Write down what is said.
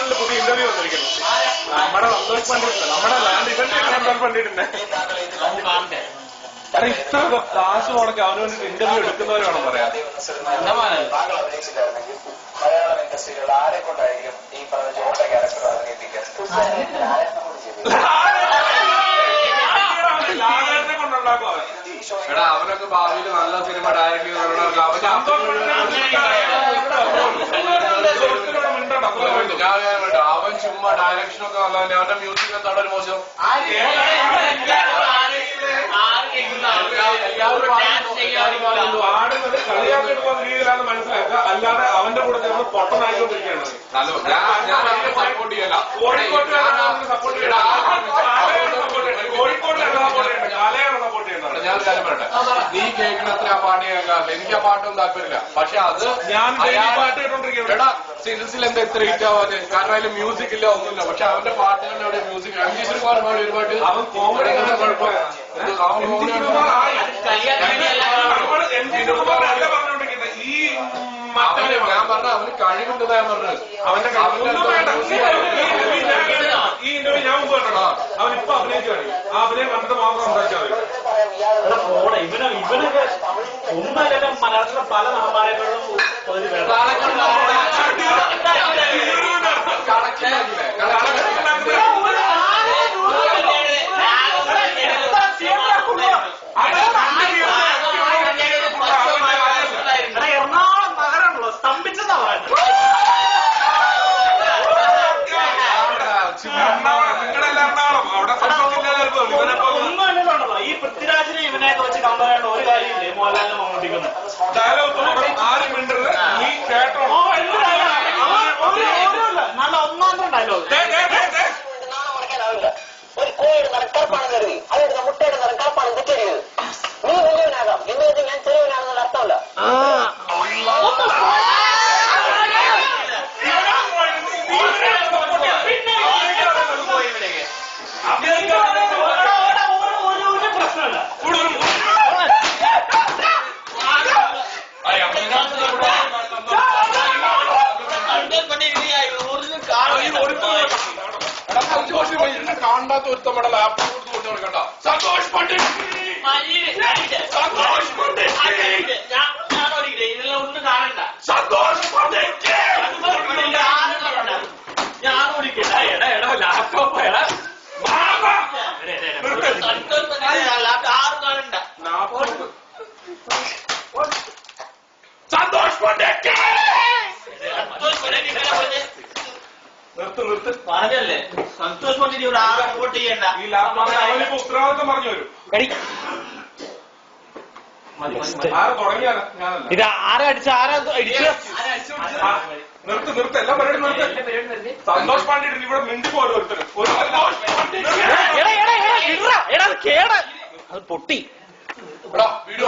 ചാനലിൽ പുതിയ ഇന്റർവ്യൂ വന്നിരിക്കുന്നു. നമ്മുടെ സന്തോഷ് പണ്ഡിറ്റ്, നമ്മുടെ ലാൻഡ് ഇവന്റ് പണ്ഡിറ്റിന്റെ ഇത്ര കാശ് മുടക്കി അവന് വേണ്ടിട്ട് ഇന്റർവ്യൂ എടുക്കുന്നവര് വേണം പറയാം. മലയാളം ഇൻഡസ്ട്രിയിൽ ആരെ കൊണ്ടായിരിക്കും ഈ പറഞ്ഞ ജോട്ട ക്യാരക്ടർ അഭിനയിപ്പിക്കാൻ? എടാ അവനൊക്കെ ഭാവിയിൽ നല്ല സിനിമ ഡയറക്ട് ചെയ്ത് അവൻ ചുമ്മാ ഡയറക്ഷനൊക്കെ നല്ല അവന്റെ മ്യൂസിക് എന്താണ് ഒരു മോശം. ആടുന്നത് കളിയാക്കുന്ന രീതിയിലാണ് മനസ്സിലാക്കുക, അല്ലാതെ അവന്റെ കൂടെ ചേർന്ന് പൊട്ടനായിക്കൊണ്ടിരിക്കുകയാണ്. സപ്പോർട്ട് ചെയ്യല. ഞാൻ കാര്യം പറയട്ടെ, നീ കേൾക്കണത്ര ആ പാട്ട് കേൾക്കാറില്ല. എനിക്ക് ആ പാട്ടൊന്നും താല്പര്യമില്ല. പക്ഷെ അത് ഞാൻ പാട്ട് കേട്ടോണ്ടിരിക്കുകയാണ്. എടാ സിൽസിൽ എന്താ ഇത്ര ഹിറ്റ് ആവാതെ? കാരണം അതിൽ മ്യൂസിക് ഇല്ല, ഒന്നുമില്ല. പക്ഷെ അവന്റെ പാട്ടുകളുടെ അവിടെ മ്യൂസിക് അംഗീശ്വർ കുമാർ പാടി ഒരു പാട്ട് അവൻ കോമഡി കുഴപ്പമില്ല. ഞാൻ പറഞ്ഞ അവന് കഴിവുണ്ടെന്നാ ഞാൻ പറഞ്ഞത്. അവന്റെ ഈ ഇന്റർവ്യൂ ഞാൻ മുമ്പ് കണ്ടോ, അവനിപ്പോ അഭിനയിച്ചു കാണിക്കും. ആ അഭിനയം കണ്ടിട്ട് മാത്രം സംസാരിച്ചാൽ മതി. ഇവനൊക്കെ ഒന്നല്ല മലയാളത്തിലെ പല നടന്മാരെക്കാളും എറണാകുളം നഗരമുള്ളൂ സ്തംഭിച്ചെന്നാ പറയുന്നത്. ഒന്നുമല്ലല്ലോ ഈ പൃഥ്വിരാജിനെ ഇവനെയൊക്കെ വെച്ച് കമ്പയർ ഒരു കാര്യമില്ലേ മോഹൻലാലിനെ മമ്മൂട്ടിക്കുന്നു. ആരും മിണ്ടരുത്, നീ കേട്ടോ. നല്ല ഒന്നാന്തരം ഡയലോഗ്. ഒരു കോഴിയുടെ നിറം കറുപ്പാണ് കരുതി അതെടുത്ത മുട്ടയുടെ നിറം കറുപ്പാണ് തെറ്റരുത്. നീ വലിയവനാകാം എന്ന് വെച്ചാൽ ഞാൻ ചെറിയവനാണെന്നുള്ള അർത്ഥമല്ല. പ്രശ്നമല്ല. കാണാത്ത ഒരുത്തമ്മടെ ലാപ്ടോപ്പ് കൊടുത്ത് കൊണ്ടു കൊടുക്കണ്ട. സന്തോഷ് പണ്ഡിറ്റ്, സന്തോഷ് പണ്ഡിറ്റ്, ഇതിലെല്ലാം ഒന്നും കാണണ്ട. സന്തോഷ് പണ്ഡിറ്റ് ഞാൻ ഓടിക്കട്ടെ. എടാ എടാ ലാപ്ടോപ്പ് എടാ ആരും കാണണ്ട. സന്തോഷ് പണ്ഡിറ്റ് നിർത്ത് പറഞ്ഞല്ലേ സന്തോഷ് പണ്ഡിറ്റ് ഇവിടെ ആരും റിപ്പോർട്ട് ചെയ്യണ്ട. ഈ ലാപ്ടോപ്പ് ഉത്തരവാദിത്വം പറഞ്ഞു വരും. ആരെ തുടങ്ങിയാണ് ഞാനല്ല. ഇത് ആരാ അടിച്ച ആരാ അടിച്ച നിർത്ത് എല്ലാം പരിപാടി നിർത്ത്. സന്തോഷ് പാണ്ഡിറ്റ് ഇവിടെ മിണ്ടി പോലും ഒരുത്തരും ഒരു കേട അത് പൊട്ടി. വീഡിയോ